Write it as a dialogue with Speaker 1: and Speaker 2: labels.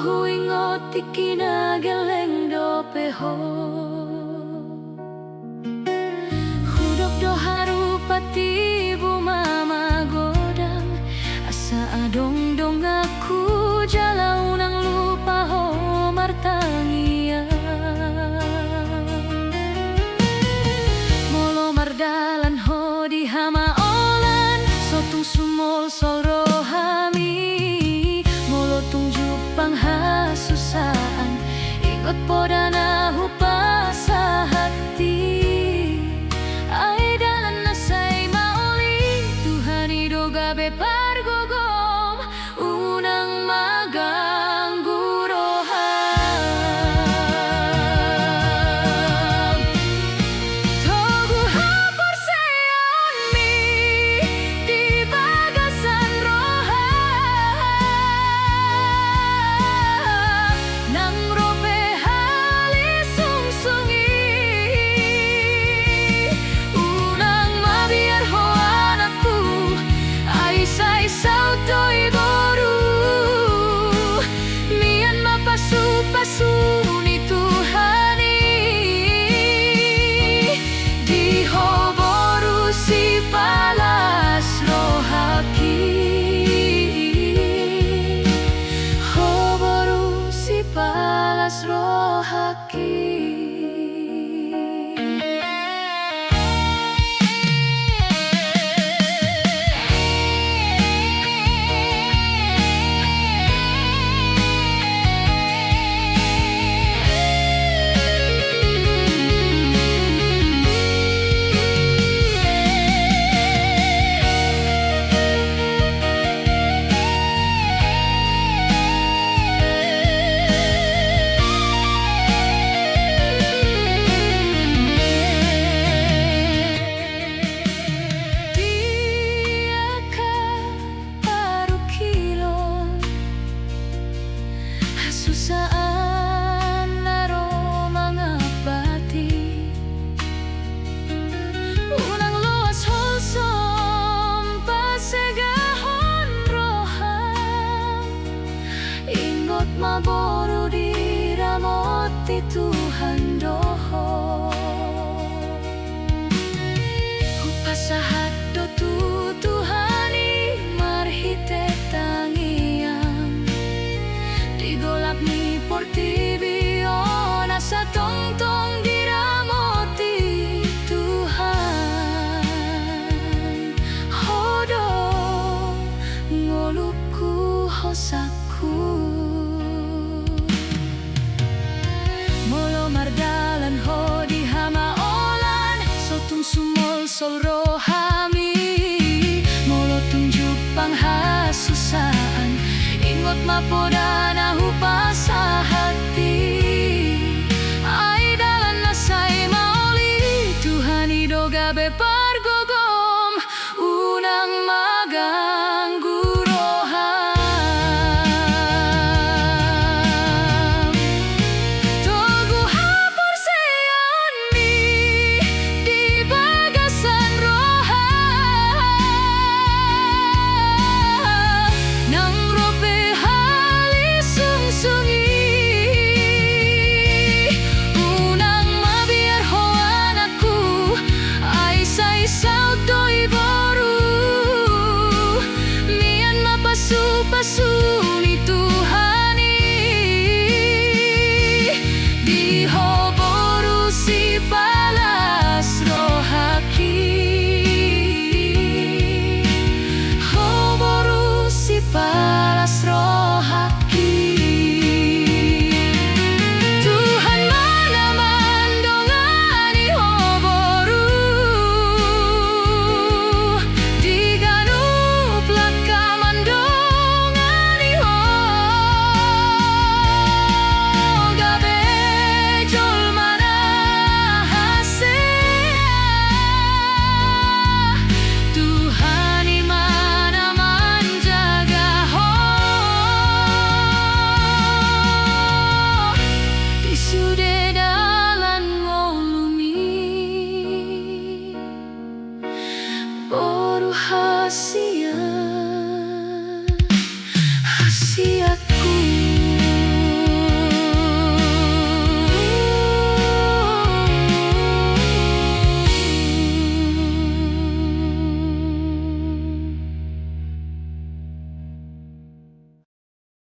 Speaker 1: huingot ikinageleng dopeho. Hudok do harupati bumama godang, asa adong dong aku jalau nang lupa ho martangia. Molo mardalan ho di hama olan, sotung sumol sol rohami. Molo tung jupang hasusaan, ikut podana hupasa hati. Ay dalan na say mauli, Tuhan ido gabe pargogom, unang maganggu roham. Togu hapor sayon mi di bagasan roham, nang rope hali sungsungi. Unang mabiar ho anakku, ay say-saw to'y boru. Mian mapasu-pasu ni Tuhani, di ho boru si palas rohaki. Ho boru si palas rohaki. Susaan naro mga bati, unang luas holsom pasegahon roham. Ingot maboru di ramot ti Tuhan doho. Hupasahat do Tuhani marhite tangiang, digolap ni portibio nasa tongtong diramoti Tuhan. Hodo ngolupku hosaku. Molo mardalan ho di hama olan, sotung sumol sol rohami. Molo tunjuk panghasusaan, ingot mapodana hupasa hati. Ay dalan na say mauli, Tuhan ido gabe pargogom, unang maganggu roham. Togu hapor sayon mi di bagasan roham, nang rope hali sungsungi. Unang mabiar ho anakku, ay say-saw to'y boru. Mian mapasu-pasu ni Tuhani, di ho boru si palas rohaki. Ho boru si palas rohaki. Tuhan mana mandongani ho boru, di ganup laka mandongani ho. Gabe jol mana hasea, Tuhani mana manjaga ho. Di sude dalan ngolumi, boru hasil